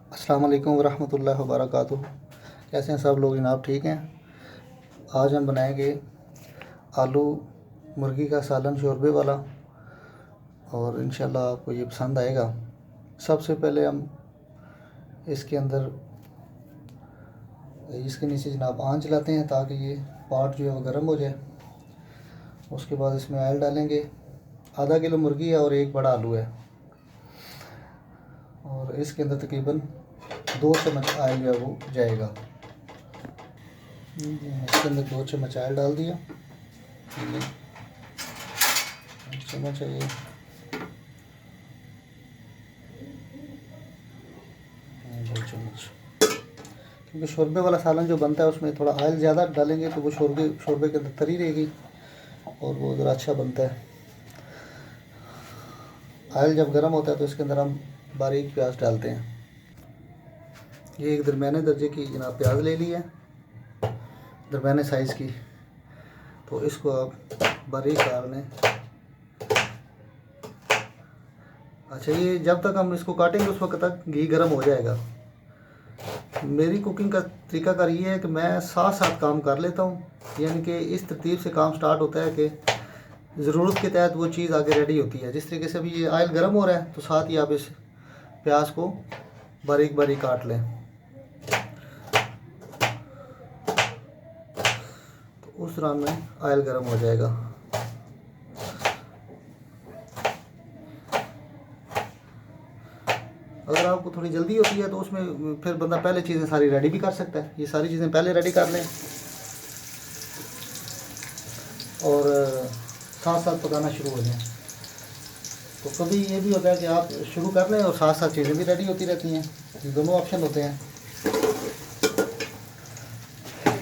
अस्सलाम वालेकुम वरहमतुल्लाहि वबरकातुहू। कैसे हैं सब लोग जनाब? ठीक हैं। आज हम बनाएंगे आलू मुर्गी का सालन शोरबे वाला, और इंशाल्लाह आपको ये पसंद आएगा। सबसे पहले हम इसके अंदर इसके नीचे जनाब आंच जलाते हैं ताकि ये पार्ट जो है वो गर्म हो जाए। उसके बाद इसमें ऑयल डालेंगे। आधा किलो मुर्गी है और एक बड़ा आलू है, और इसके अंदर तकरीबन 2 चम्मच ऑयल जो है वो जाएगा। इसके अंदर 2 चम्मच ऑयल डाल दिया। ये 1 चम्मच है, ये 2 चम्मच, क्योंकि शोरबे वाला सालन जो बनता है उसमें थोड़ा ऑयल ज़्यादा डालेंगे तो वो शोरबे के अंदर तरी रहेगी और वो ज़रा अच्छा बनता है। ऑयल जब गर्म होता है तो इसके अंदर हम बारीक प्याज डालते हैं। ये एक दरमियाने दर्जे की जनाब प्याज ले ली है, दरमियाने साइज़ की। तो इसको आप बारीक काट लें। अच्छा, ये जब तक हम इसको काटेंगे उस वक्त तक घी गर्म हो जाएगा। मेरी कुकिंग का तरीकाकार ये है कि मैं साथ साथ काम कर लेता हूँ, यानी कि इस तरतीब से काम स्टार्ट होता है कि ज़रूरत के तहत वो चीज़ आगे रेडी होती है। जिस तरीके से अभी ये ऑयल गर्म हो रहा है तो साथ ही आप इस प्याज को बारीक बारीक काट लें। तो उस दौरान में ऑयल गर्म हो जाएगा। अगर आपको थोड़ी जल्दी होती है तो उसमें फिर बंदा पहले चीज़ें सारी रेडी भी कर सकता है। ये सारी चीज़ें पहले रेडी कर लें और साथ साथ पकाना शुरू हो जाए। तो कभी ये भी होता है कि आप शुरू कर लें और साथ साथ चीज़ें भी रेडी होती रहती हैं। ये दोनों ऑप्शन होते हैं।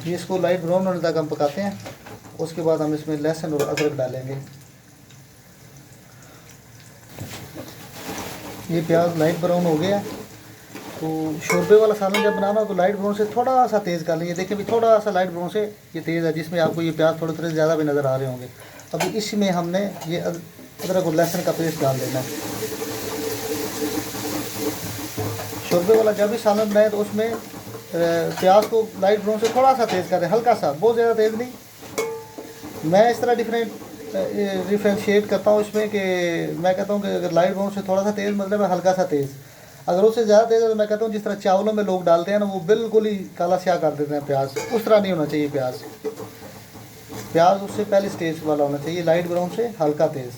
ये इसको लाइट ब्राउन होने तक हम पकाते हैं। उसके बाद हम इसमें लहसुन और अदरक डालेंगे। ये प्याज लाइट ब्राउन हो गया। तो शोरबे वाला सालन जब बनाना हो तो लाइट ब्राउन से थोड़ा सा तेज़ कर लें। ये देखिए भी थोड़ा सा लाइट ब्राउन से ये तेज़ है, जिसमें आपको ये प्याज थोड़े थोड़े ज़्यादा भी नज़र आ रहे होंगे। अभी इसमें हमने ये अदरक और लहसुन का पेस्ट डाल देना है। शोरबे वाला जब भी सालन बनाए तो उसमें प्याज को लाइट ब्राउन से थोड़ा सा तेज़ करें, हल्का सा, बहुत ज़्यादा तेज़ नहीं। मैं इस तरह डिफ्रेंशिएट करता हूँ इसमें कि मैं कहता हूँ कि अगर लाइट ब्राउन से थोड़ा सा तेज़ मतलब है हल्का सा तेज़। अगर उससे ज़्यादा तेज़ है तो मैं कहता हूँ जिस तरह चावलों में लोग डालते हैं ना, वो बिल्कुल ही काला स्याह कर देते हैं प्याज, उस तरह नहीं होना चाहिए। प्याज उससे पहले स्टेज वाला होना चाहिए, लाइट ब्राउन से हल्का तेज़,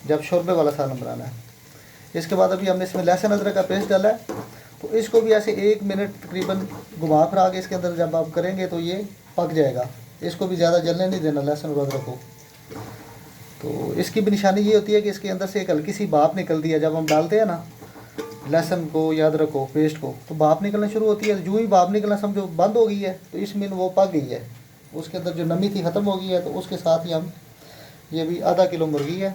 जब शोरबे वाला सालन बनाना है। इसके बाद अभी हमने इसमें लहसुन अदरक का पेस्ट डाला है, तो इसको भी ऐसे 1 मिनट तकरीबन घुमा फिरा के इसके अंदर जब आप करेंगे तो ये पक जाएगा। इसको भी ज़्यादा जलने नहीं देना लहसुन और अदरक को। तो इसकी भी निशानी ये होती है कि इसके अंदर से एक हल्की सी भाप निकलती है। जब हम डालते हैं ना लहसुन को या अदरक को पेस्ट को, तो भाप निकलना शुरू होती है। जो ही भाप निकलना समझो बंद हो गई है तो इसमें वो पक गई है, उसके अंदर जो नमी थी ख़त्म हो गई है। तो उसके साथ ही हम ये भी आधा किलो मुर्गी है,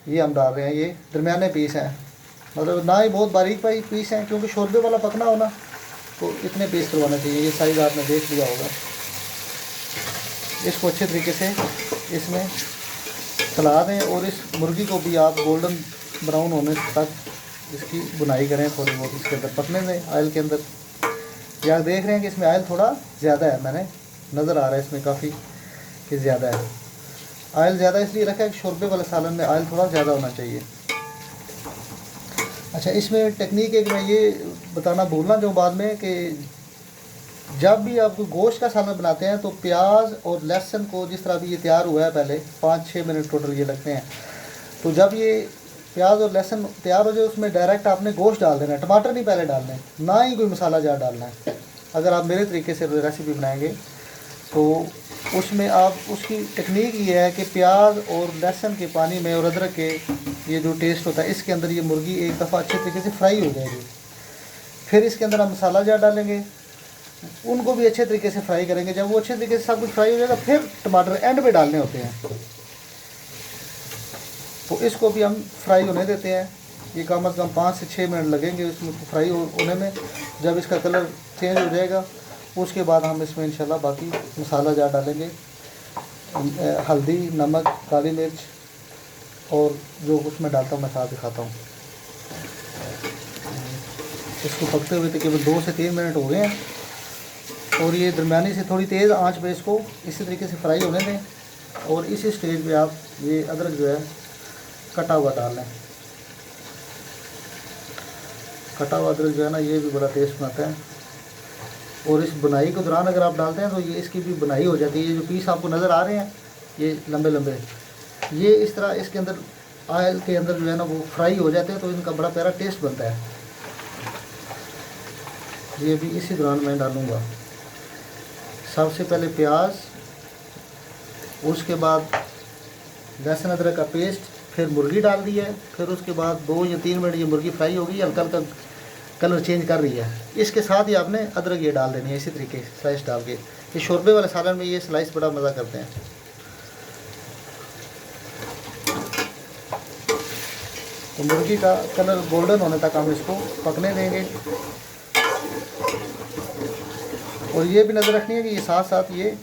ये हम डाल रहे हैं। ये दरमियाने पीस हैं, मतलब ना ही बहुत बारीक पीस हैं, क्योंकि शोरबे वाला पकना हो ना तो इतने पीस करवाना चाहिए। ये साइज़ आपने देख लिया होगा। इसको अच्छे तरीके से इसमें चला दें और इस मुर्गी को भी आप गोल्डन ब्राउन होने तक इसकी बुनाई करें। थोड़ी बहुत इसके अंदर पकने दें ऑयल के अंदर। ये आप देख रहे हैं कि इसमें ऑयल थोड़ा ज़्यादा है, मैंने नज़र आ रहा है इसमें काफ़ी कि ज़्यादा है। ऑयल ज़्यादा इसलिए रखा है कि शोरबे वाले सालन में ऑयल थोड़ा ज़्यादा होना चाहिए। अच्छा, इसमें टेक्निक एक मैं ये बताना भूलना चाहूँ बाद में कि जब भी आप गोश्त का सालन बनाते हैं तो प्याज और लहसुन को, जिस तरह अभी ये तैयार हुआ है, पहले 5-6 मिनट टोटल ये लगते हैं। तो जब ये प्याज और लहसुन तैयार हो जाए उसमें डायरेक्ट आपने गोश्त डाल देना है। टमाटर नहीं पहले डालना है, ना ही कोई मसाला जार डालना है। अगर आप मेरे तरीके से रेसिपी बनाएंगे तो उसमें आप उसकी टेक्निक ये है कि प्याज और लहसुन के पानी में और अदरक के ये जो टेस्ट होता है इसके अंदर ये मुर्गी एक दफ़ा अच्छे तरीके से फ्राई हो जाएगी। फिर इसके अंदर हम मसाला जार डालेंगे, उनको भी अच्छे तरीके से फ्राई करेंगे। जब वो अच्छे तरीके से सब कुछ फ्राई हो जाएगा फिर टमाटर एंड पे डालने होते हैं। तो इसको भी हम फ्राई होने देते हैं। ये कम से कम 5 से 6 मिनट लगेंगे इसमें फ्राई होने में। जब इसका कलर चेंज हो जाएगा उसके बाद हम इसमें इंशाल्लाह बाकी मसाला जार डालेंगे, हल्दी, नमक, काली मिर्च और जो उसमें डालता हूँ मैं साथ दिखाता हूँ। इसको पकते हुए तकरीबन 2 से 3 मिनट हो गए हैं और ये दरमियानी से थोड़ी तेज़ आंच पे इसको इसी तरीके से फ्राई होने दें। और इसी स्टेज पे आप ये अदरक जो है कटा हुआ डाल लें। कटा हुआ अदरक जो है ना ये भी बड़ा टेस्ट बनाता है। और इस बुनाई के दौरान अगर आप डालते हैं तो ये इसकी भी बुनाई हो जाती है। ये जो पीस आपको नज़र आ रहे हैं ये लंबे लंबे, ये इस तरह इसके अंदर ऑयल के अंदर जो है ना वो फ्राई हो जाते हैं तो इनका बड़ा प्यारा टेस्ट बनता है। ये भी इसी दौरान मैं डालूँगा। सबसे पहले प्याज, उसके बाद लहसुन अदरक का पेस्ट, फिर मुर्गी डाल दी है, फिर उसके बाद 2 या 3 मिनट ये मुर्गी फ्राई होगी, हल्का हल्का कलर चेंज कर रही है। इसके साथ ही आपने अदरक ये डाल देनी है इसी तरीके से स्लाइस डाल के। ये शोरबे वाले सालन में ये स्लाइस बड़ा मज़ा करते हैं। तो मुर्गी का कलर गोल्डन होने तक हम इसको पकने देंगे। और ये भी नज़र रखनी है कि ये साथ साथ ये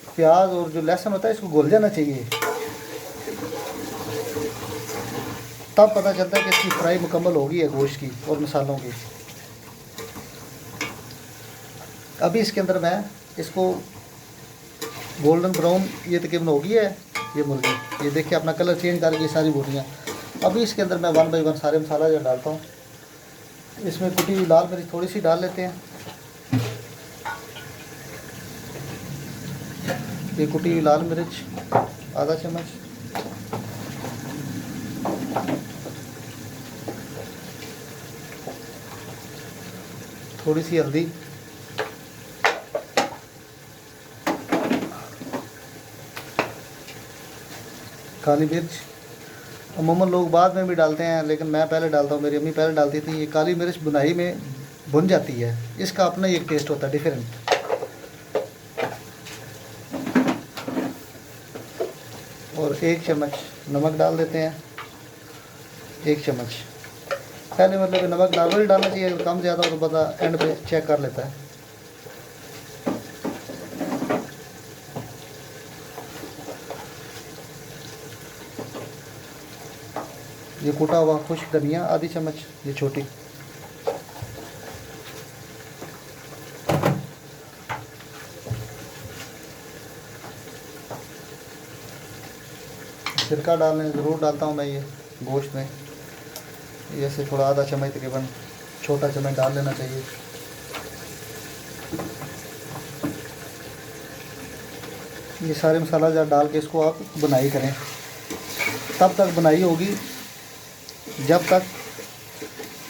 प्याज और जो लहसुन होता है इसको घुल जाना चाहिए, तब पता चलता है कि इसकी फ्राई मुकम्मल होगी है गोश्त की और मसालों की। अभी इसके अंदर मैं इसको गोल्डन ब्राउन ये तकरीबन हो गई है ये मुर्गी, ये देखिए अपना कलर चेंज कर गई सारी बोटियाँ। अभी इसके अंदर मैं 1 बाय 1 सारे मसाला जो डालता हूँ। इसमें कुटी हुई लाल मिर्च थोड़ी सी डाल लेते हैं। ये कुटी हुई लाल मिर्च आधा चम्मच, थोड़ी सी हल्दी, काली मिर्च। अमूमन लोग बाद में भी डालते हैं लेकिन मैं पहले डालता हूँ, मेरी अम्मी पहले डालती थी। ये काली मिर्च बुनाई में भुन जाती है, इसका अपना ही एक टेस्ट होता है डिफरेंट। और 1 चम्मच नमक डाल देते हैं, 1 चम्मच। पहले मतलब कि नमक नॉर्मल डालना चाहिए, कम ज़्यादा तो पता एंड पे चेक कर लेता है। ये कूटा हुआ खुश्क धनिया आधी चम्मच, ये छोटी। सिरका डालने ज़रूर डालता हूँ मैं ये गोश्त में, ये से थोड़ा आधा चम्मच तकरीबन छोटा चम्मच डाल लेना चाहिए। ये सारे मसाला जार डाल के इसको आप बुनाई करें। तब तक बुनाई होगी जब तक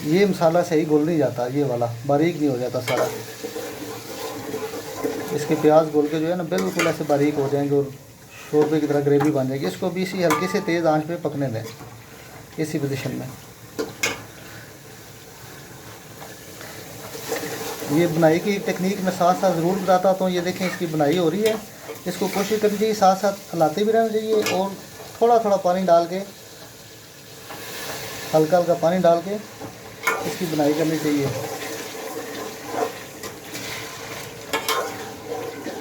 ये मसाला सही घुल नहीं जाता, ये वाला बारीक नहीं हो जाता सारा। इसके प्याज घुल के जो है ना बिल्कुल ऐसे बारीक हो जाएंगे और शोरबे की तरह ग्रेवी बन जाएगी। इसको भी इसी हल्के से तेज़ आंच पे पकने दें इसी पोजीशन में। ये बुनाई की टेक्निक मैं साथ साथ ज़रूर बताता हूँ। ये देखें इसकी बुनाई हो रही है, इसको कोशिश करनी चाहिए साथ साथ हिलाते भी रहना चाहिए और थोड़ा थोड़ा पानी डाल के, हल्का हल्का पानी डाल के इसकी बुनाई करनी चाहिए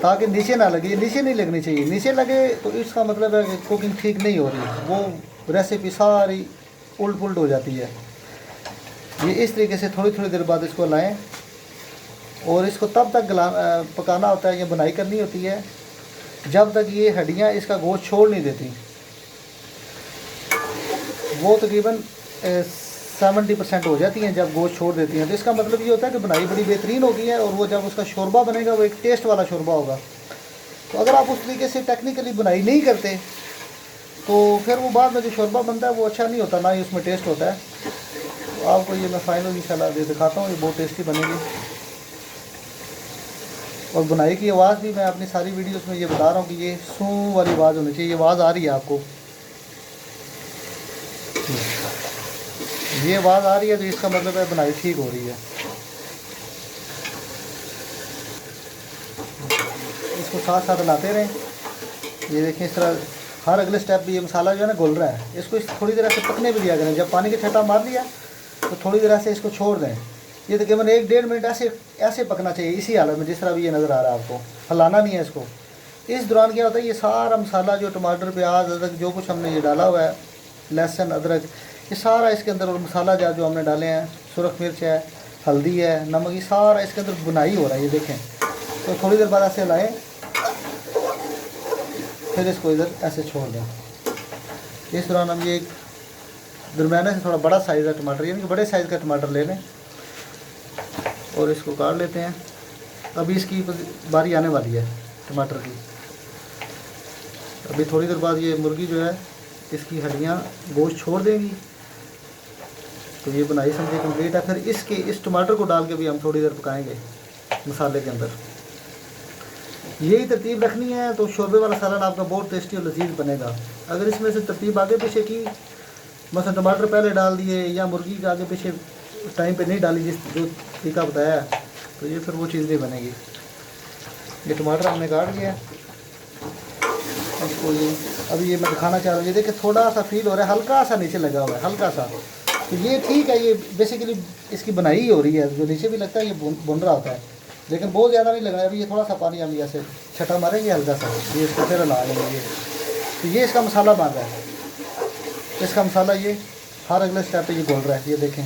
ताकि नीचे ना लगे। नीचे नहीं लगनी चाहिए, नीचे लगे तो इसका मतलब है कि कुकिंग ठीक नहीं हो रही, वो रेसिपी सारी उल्ट पुल्ट हो जाती है। ये इस तरीके से थोड़ी थोड़ी देर बाद इसको लाएं और इसको तब तक पकाना होता है, ये बुनाई करनी होती है जब तक ये हड्डियाँ इसका गोश्त छोड़ नहीं देती। वो तकरीबन 70% हो जाती हैं जब गोश्त छोड़ देती हैं। तो इसका मतलब ये होता है कि बुनाई बड़ी बेहतरीन हो गई है और वो जब उसका शोरबा बनेगा वो एक टेस्ट वाला शोरबा होगा। तो अगर आप उस तरीके से टेक्निकली बुनाई नहीं करते तो फिर वो बाद में जो शोरबा बनता है वो अच्छा नहीं होता, ना ही उसमें टेस्ट होता है। तो आपको ये मैं फाइनल इंशाल्लाह दिखाता हूँ, ये बहुत टेस्टी बनेगी। और बुनाई की आवाज़ भी मैं अपनी सारी वीडियोस में ये बता रहा हूँ कि ये सूं वाली आवाज़ होनी चाहिए। ये आवाज़ आ रही है आपको, ये आवाज़ आ रही है तो इसका मतलब है बुनाई ठीक हो रही है। इसको साथ साथ हिलाते रहें। ये देखें इस तरह हर अगले स्टेप भी ये मसाला जो है ना घुल रहा है। इसको इस थोड़ी देर से पकने भी दिया करें। जब पानी के छटा मार लिया तो थोड़ी देर से इसको छोड़ दें। ये तकरीबन 1-1.5 मिनट ऐसे पकना चाहिए इसी हालत में जिस तरह भी ये नज़र आ रहा है आपको, हिलाना नहीं है इसको। इस दौरान क्या होता है, ये सारा मसाला जो टमाटर प्याज अदरक जो कुछ हमने ये डाला हुआ है, लहसुन अदरक, ये सारा इसके अंदर, और मसाला जार जो हमने डाले हैं, सुरख मिर्च है, हल्दी है, नमक, ये सारा इसके अंदर बुनाई हो रहा है, ये देखें। तो थोड़ी देर बाद ऐसे लाएं, फिर इसको इधर ऐसे छोड़ दें। इस दौरान हम ये दरमियाने से थोड़ा बड़ा साइज़ का टमाटर, यानी कि बड़े साइज़ का टमाटर ले लें और इसको काट लेते हैं। अभी इसकी बारी आने वाली है टमाटर की। अभी थोड़ी देर बाद ये मुर्गी जो है इसकी हड्डियाँ गोश्त छोड़ देंगी, तो ये बनाई समझे कंप्लीट है। फिर इस टमाटर को डाल के भी हम थोड़ी देर पकाएंगे मसाले के अंदर। यही तरतीब रखनी है तो शोरबे वाला सालन आपका बहुत टेस्टी और लजीज बनेगा। अगर इसमें से तरतीब आगे पीछे की, मतलब टमाटर पहले डाल दिए या मुर्गी के आगे पीछे टाइम पे नहीं डाली जिस जो तरीका बताया है, तो ये फिर वो चीज़ नहीं बनेगी। ये टमाटर हमने काट लिया, इसको ये अभी ये मैं दिखाना चाह रहा हूँ। ये देखिए थोड़ा सा फील हो रहा है, हल्का सा नीचे लगा हुआ है, हल्का सा। तो ये ठीक है, ये बेसिकली इसकी बनाई ही हो रही है। जो नीचे भी लगता है ये बुन रहा होता है, लेकिन बहुत ज़्यादा नहीं लग रहा है। अभी ये थोड़ा सा पानी हम ऐसे छटा मारेंगे हल्का सा, ये इसको फिर ला लेंगे। ये तो ये इसका मसाला बन रहा है। इसका मसाला ये हर अगले स्टेप पे ये घुल रहा है, ये देखें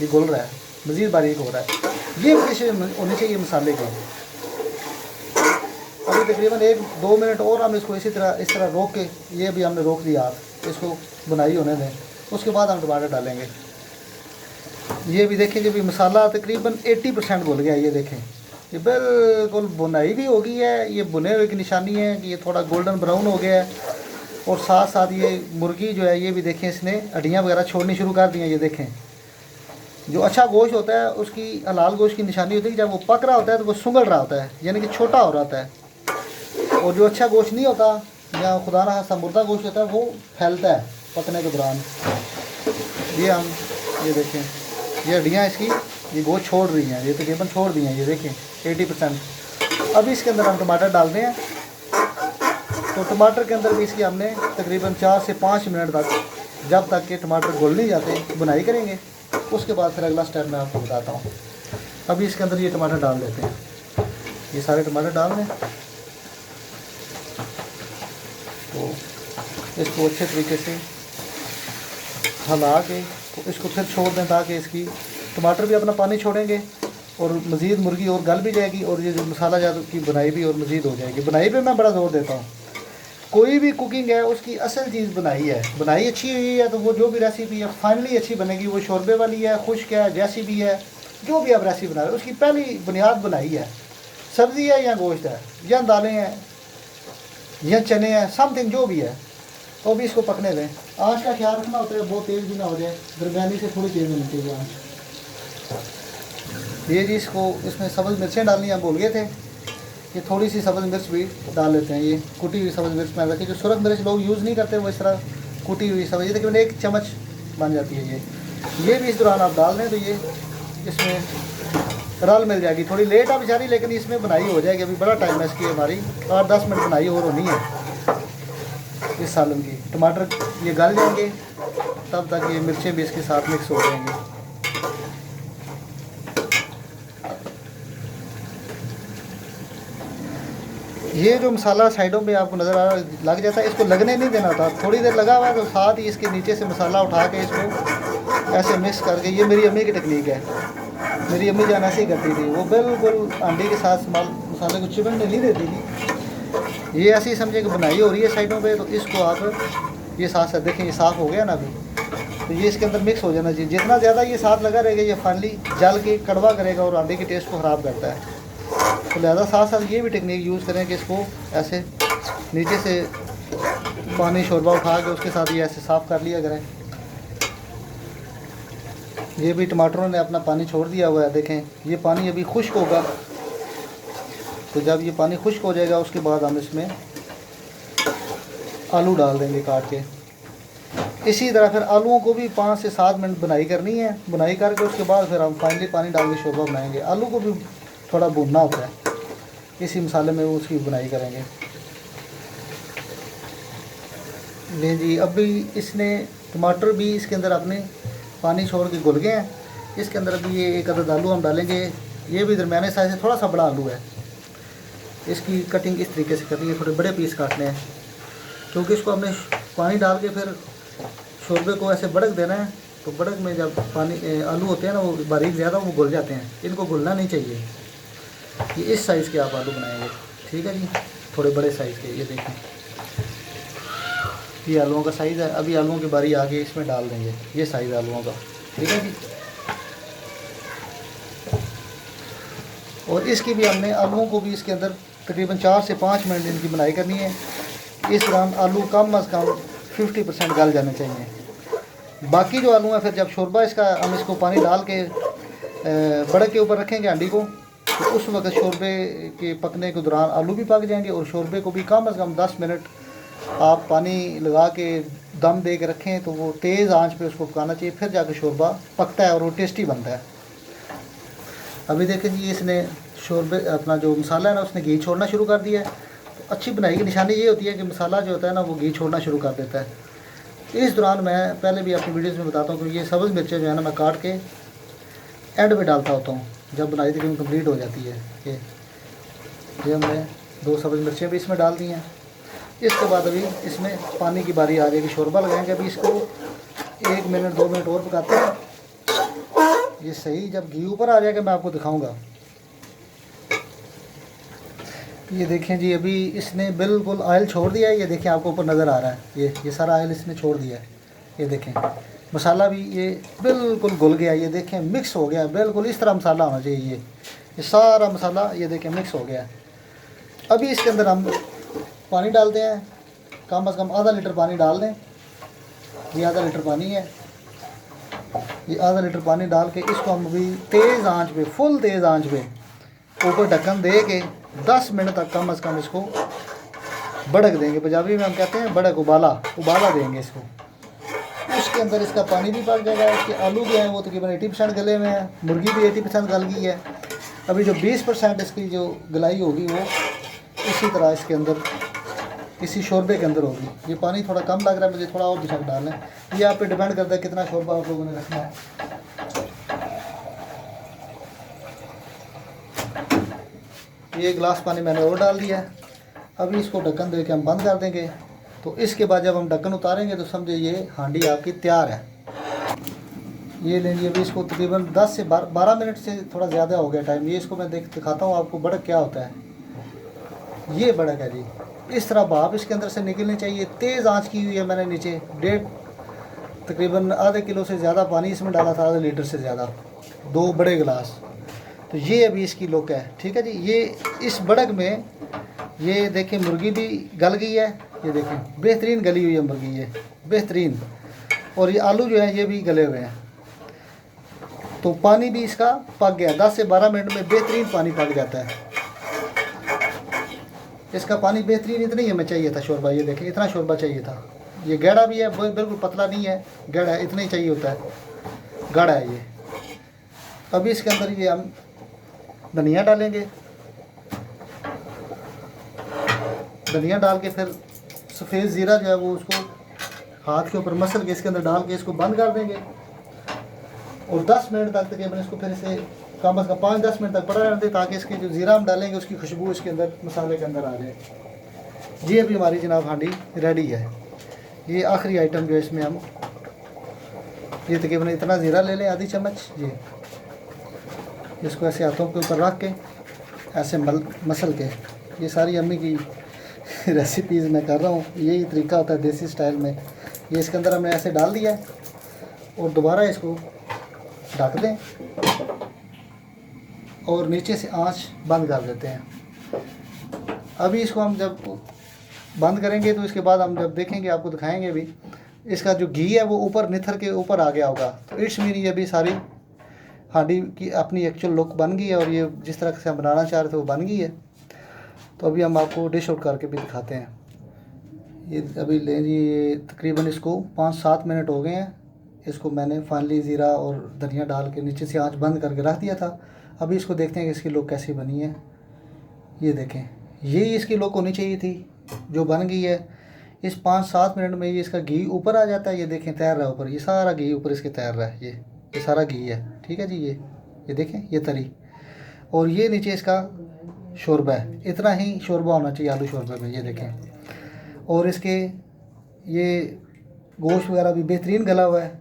ये घुल रहा है, मज़ीद बारीक हो रहा है। ये किसी होने चाहिए मसाले के। अभी तकरीबन 1-2 मिनट और हम इसको इस तरह रोक के, ये भी हमने रोक दिया, आप इसको बुनाई होने दें। उसके बाद हम टमाटर डालेंगे। ये भी देखें कि भी मसाला तकरीबन 80% घुल गया। ये देखें ये बिल्कुल बुनाई भी हो गई है। ये बुने हुए की निशानी है कि ये थोड़ा गोल्डन ब्राउन हो गया है। और साथ साथ ये मुर्गी जो है ये भी देखें इसने हड्डियाँ वगैरह छोड़नी शुरू कर दी हैं। ये देखें जो अच्छा गोश्त होता है उसकी, हलाल गोश्त की निशानी होती है कि जब वो पक रहा होता है तो वो सुंगल रहा होता है, यानी कि छोटा हो रहा होता है। और जो अच्छा गोश्त नहीं होता या खुदा ना खास्ता मुर्दा गोश्त होता है वो फैलता है पकने के दौरान। ये हम ये देखें ये हड्डियाँ इसकी ये गोश्त छोड़ रही हैं, ये तकरीबन छोड़ दी हैं। ये देखें 80%। अभी इसके अंदर हम टमाटर डालते हैं। तो टमाटर के अंदर भी इसकी हमने तकरीबन 4 से 5 मिनट तक, जब तक के टमाटर घुल नहीं जाते, बुनाई करेंगे। उसके बाद फिर अगला स्टेप मैं आपको बताता हूँ। अभी इसके अंदर ये टमाटर डाल देते हैं, ये सारे टमाटर डाल दें। तो इसको अच्छे तरीके से हिला के तो इसको फिर छोड़ दें, ताकि इसकी टमाटर भी अपना पानी छोड़ेंगे और मज़ीद मुर्गी और गल भी जाएगी, और ये जो मसाला जात की बुनाई भी और मज़ीद हो जाएगी। बुनाई पे मैं बड़ा ज़ोर देता हूँ। कोई भी कुकिंग है उसकी असल चीज़ बुनाई है। बुनाई अच्छी हुई है तो वो जो भी रेसिपी है फाइनली अच्छी बनेगी। वो शोरबे वाली है, खुश्क है, जैसी भी है, जो भी आप रेसिपी बना रहे हो उसकी पहली बुनियाद बुनाई है। सब्ज़ी है या गोश्त है या दालें हैं या चने हैं, समथिंग जो भी है, तो भी इसको पकने दें। आँच का ख्याल रखना होता है, बहुत तेज़ भी ना हो जाए, दरमियानी से थोड़ी तेज़ होनी चाहिए आँच। ये जी इसको इसमें सब्ज़ मिर्चें डालनी हम भूल गए थे, ये थोड़ी सी सब्ज़ मिर्च भी डाल लेते हैं। ये कुटी हुई सब्ज़ मिर्च में रखी, जो सुरख मिर्च लोग यूज़ नहीं करते वो इस तरह कुटी हुई सब्ज़, ये तकरीबन 1 चम्मच बन जाती है। ये भी इस दौरान आप डाल दें तो ये इसमें रल मिल जाएगी। थोड़ी लेट है बेचारी, लेकिन इसमें बनाई हो जाएगी। अभी बड़ा टाइम है इसकी, हमारी 8-10 मिनट बनाई और होनी है इस सालन की। टमाटर ये गल जाएंगे तब तक ये मिर्चें भी इसके साथ मिक्स हो जाएंगी। ये जो मसाला साइडों पे आपको नज़र आ रहा लग जाता है, इसको लगने नहीं देना था। थोड़ी देर लगा हुआ है तो साथ ही इसके नीचे से मसाला उठा के इसको ऐसे मिक्स करके, ये मेरी अम्मी की टेक्निक है, मेरी अम्मी जान ऐसे ही करती थी। वो बिल्कुल अंडे के साथ मसाले को चिपकने नहीं देती थी। ये ऐसी समझे कि बनाई हो रही है साइडों पे, तो इसको आप ये साथ साथ देखें, ये साफ़ हो गया ना अभी, तो ये इसके अंदर मिक्स हो जाना चाहिए। जितना ज़्यादा ये साथ लगा रहेगा ये फाइनली जल के कड़वा करेगा और अंडे के टेस्ट को ख़राब करता है। तो लिहाजा साथ साथ ये भी टेक्निक यूज़ करें कि इसको ऐसे नीचे से पानी शोरबा उठा के उसके साथ ये ऐसे साफ़ कर लिया करें। ये भी टमाटरों ने अपना पानी छोड़ दिया हुआ है, देखें ये पानी अभी खुश्क होगा। तो जब ये पानी खुश्क हो जाएगा उसके बाद हम इसमें आलू डाल देंगे काट के। इसी तरह फिर आलूओं को भी 5 से 7 मिनट बुनाई करनी है। बुनाई करके उसके बाद फिर हम फाइनली पानी डाल के शोरबा बनाएंगे। आलू को भी थोड़ा भूनना होता है, इसी मसाले में उसकी बुनाई करेंगे। ले जी अभी इसने टमाटर भी इसके अंदर अपने पानी छोड़ के घुल गए हैं। इसके अंदर अभी ये 1 अदद आलू हम डालेंगे। ये भी दरमियाने साइज़ से थोड़ा सा बड़ा आलू है। इसकी कटिंग इस तरीके से करनी है, थोड़े बड़े पीस काटने हैं, क्योंकि इसको हमने पानी डाल के फिर शोरबे को ऐसे बड़क देना है तो बड़क में जब आलू होते हैं ना वो बारीक ज़्यादा वो घुल जाते हैं, इनको घुलना नहीं चाहिए। ये इस साइज़ के आप आलू बनाएंगे, ठीक है जी, थोड़े बड़े साइज़ के। ये देखें, ये आलूओं का साइज़ है। अभी आलूओं की बारी आ गई, इसमें डाल देंगे, ये साइज़ आलूओं का, ठीक है जी। और इसकी भी हमने आलूओं को भी इसके अंदर तकरीबन 4 से 5 मिनट इनकी बनाई करनी है। इस दौरान आलू कम अज़ कम 50% गल जाने चाहिए। बाकी जो आलू हैं फिर जब शोरबा इसका हम इसको पानी डाल के बड़क के ऊपर रखेंगे हांडी को, तो उस वक्त शोरबे के पकने के दौरान आलू भी पक जाएंगे और शोरबे को भी कम अज़ कम 10 मिनट आप पानी लगा के दम दे के रखें, तो वो तेज़ आंच पे उसको पकाना चाहिए, फिर जाकर शोरबा पकता है और वो टेस्टी बनता है। अभी देखें जी, इसने शोरबे अपना जो मसाला है ना उसने घी छोड़ना शुरू कर दिया है। तो अच्छी बनाई की निशानी ये होती है कि मसाला जो होता है ना वो घी छोड़ना शुरू कर देता है। इस दौरान मैं पहले भी अपनी वीडियोज़ में बताता हूँ कि ये सब्ज़ मिर्चें जो है ना मैं काट के एंड में डालता होता हूँ जब बनाई तकरीबन कंप्लीट हो जाती है। ये हमने 2 सब्ज़ मिर्चें भी इसमें डाल दी हैं। इसके बाद अभी इसमें पानी की बारी आ जाएगी, शोरबा लगाएंगे। अभी इसको 1 मिनट 2 मिनट और पकाते हैं। ये सही जब घी ऊपर आ जाएगा मैं आपको दिखाऊंगा। ये देखें जी, अभी इसने बिल्कुल ऑयल छोड़ दिया है। ये देखें आपको ऊपर नज़र आ रहा है, ये सारा ऑयल इसने छोड़ दिया है। ये देखें मसाला भी ये बिल्कुल घुल गया, ये देखें मिक्स हो गया बिल्कुल। इस तरह मसाला होना चाहिए। ये सारा मसाला ये देखें मिक्स हो गया। अभी इसके अंदर हम पानी डालते हैं, कम से कम आधा लीटर पानी डाल दें। ये आधा लीटर पानी है। ये आधा लीटर पानी डाल के इसको हम अभी तेज़ आंच पे, फुल तेज़ आंच पे ऊपर ढक्कन दे के 10 मिनट तक कम से कम इसको बड़क देंगे। पंजाबी में हम कहते हैं बड़क, उबाला देंगे इसको। उसके अंदर इसका पानी भी पक जाएगा। इसके आलू जो हैं वो तकरीबन 80% गले में है, मुर्गी भी 80% गल गई है। अभी जो 20% इसकी जो गलाई होगी वो इसी तरह इसके अंदर इसी शोरबे के अंदर होगी। ये पानी थोड़ा कम लग रहा है मुझे, थोड़ा और झटक डालना है। ये आप पे डिपेंड करता है कितना शोरबा आप लोगों ने रखना है। ये गिलास पानी मैंने और डाल दिया है। अभी इसको ढक्कन दे के हम बंद कर देंगे। तो इसके बाद जब हम ढक्कन उतारेंगे तो समझे ये हांडी आपकी तैयार है। ये लेंगे। अभी इसको तकरीबन 10 से 12 मिनट से थोड़ा ज़्यादा हो गया टाइम। ये इसको मैं दिखाता हूँ आपको बड़क क्या होता है। ये बड़क है जी। इस तरह भाप इसके अंदर से निकलनी चाहिए। तेज़ आंच की हुई है मैंने नीचे। तकरीबन आधे किलो से ज़्यादा पानी इसमें डाला था, आधे लीटर से ज़्यादा, 2 बड़े गिलास। तो ये अभी इसकी लुक है, ठीक है जी। ये इस बड़क में ये देखें मुर्गी भी गल गई है। ये देखें बेहतरीन गली हुई है मुर्गी, ये बेहतरीन। और ये आलू जो है ये भी गले हुए हैं। तो पानी भी इसका पक गया। 10 से 12 मिनट में बेहतरीन पानी पक जाता है। इसका पानी बेहतरीन इतना ही हमें चाहिए था शोरबा। ये देखें इतना शोरबा चाहिए था। ये गाढ़ा भी है, बिल्कुल पतला नहीं है, गाढ़ा है, इतना ही चाहिए होता है, गाढ़ा है ये। अभी इसके अंदर ये हम धनिया डालेंगे। धनिया डाल के फिर सफ़ेद ज़ीरा जो है वो उसको हाथ के ऊपर मसल के इसके अंदर डाल के इसको बंद कर देंगे। और 10 मिनट तक तकरीबन इसको फिर से कम से कम 5-10 मिनट तक पड़ा रहने दें, ताकि इसकी जो ज़ीरा हम डालेंगे उसकी खुशबू इसके अंदर मसाले के अंदर आ जाए। ये अभी हमारी जनाब हांडी रेडी है। ये आखिरी आइटम जो है इसमें हम ये तकरीबन इतना ज़ीरा ले लें, आधी चम्मच। ये इसको ऐसे हाथों के ऊपर रख के ऐसे मसल के, ये सारी अम्मी की रेसिपीज़ मैं कर रहा हूँ, यही तरीका होता है देसी स्टाइल में। ये इसके अंदर हमने ऐसे डाल दिया और दोबारा इसको ढक दें और नीचे से आंच बंद कर देते हैं। अभी इसको हम जब बंद करेंगे तो इसके बाद हम जब देखेंगे आपको दिखाएंगे भी, इसका जो घी है वो ऊपर निथर के ऊपर आ गया होगा। तो इट्स मीन ये भी सारी हांडी की अपनी एक्चुअल लुक बन गई है और ये जिस तरह से हम बनाना चाह रहे थे वो बन गई है। तो अभी हम आपको डिश आउट करके भी दिखाते हैं। ये अभी लें जी, ये तकरीबन इसको 5-7 मिनट हो गए हैं। इसको मैंने फाइनली ज़ीरा और धनिया डाल के नीचे से आंच बंद करके रख दिया था। अभी इसको देखते हैं कि इसकी लुक कैसी बनी है। ये देखें, यही इसकी लुक होनी चाहिए थी जो बन गई है। इस 5-7 मिनट में ये इसका घी ऊपर आ जाता है। ये देखें तैर रहा है ऊपर, ये सारा घी ऊपर इसके तैर रहा है। ये सारा घी है, ठीक है जी। ये देखें ये तरी, और ये नीचे इसका शोरबा है। इतना ही शोरबा होना चाहिए आलू शोरबे में। ये देखें, और इसके ये गोश्त वगैरह भी बेहतरीन गला हुआ है।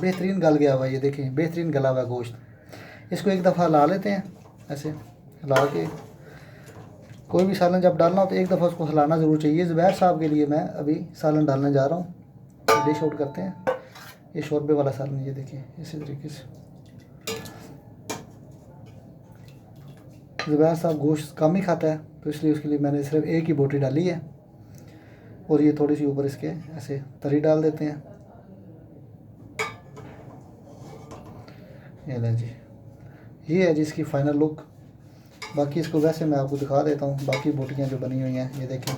बेहतरीन गल गया हुआ है, ये देखें बेहतरीन गला हुआ गोश्त। इसको एक दफ़ा हिला लेते हैं, ऐसे हिला के। कोई भी सालन जब डालना हो तो एक दफ़ा उसको हिलाना ज़रूर चाहिए। ज़ुबैर साहब के लिए मैं अभी सालन डालने जा रहा हूँ। डिश आउट करते हैं। ये शोरबे वाला सालन, ये देखिए इसी तरीके से। ज़ुबैर साहब गोश्त कम ही खाता है, तो इसलिए उसके लिए मैंने सिर्फ एक ही बोटी डाली है। और ये थोड़ी सी ऊपर इसके ऐसे तरी डाल देते हैं। ये लें जी, ये है जी इसकी फ़ाइनल लुक। बाकी इसको वैसे मैं आपको दिखा देता हूँ, बाकी बोटियाँ जो बनी हुई हैं, ये देखें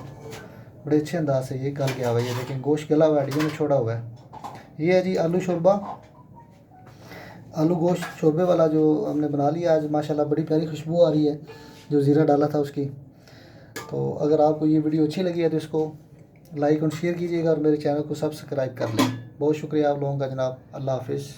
बड़े अच्छे अंदाज से ये गल गया हुआ है। ये देखें गोश्त गला हुआ है, हड्डियों में छोड़ा हुआ है। ये है जी आलू शोरबा, आलू गोश्त शोरबे वाला जो हमने बना लिया आज। माशाल्लाह बड़ी प्यारी खुशबू आ रही है जो ज़ीरा डाला था उसकी। तो अगर आपको ये वीडियो अच्छी लगी है तो इसको लाइक और शेयर कीजिएगा और मेरे चैनल को सब्सक्राइब कर लें। बहुत शुक्रिया आप लोगों का जनाब। अल्लाह हाफिज़।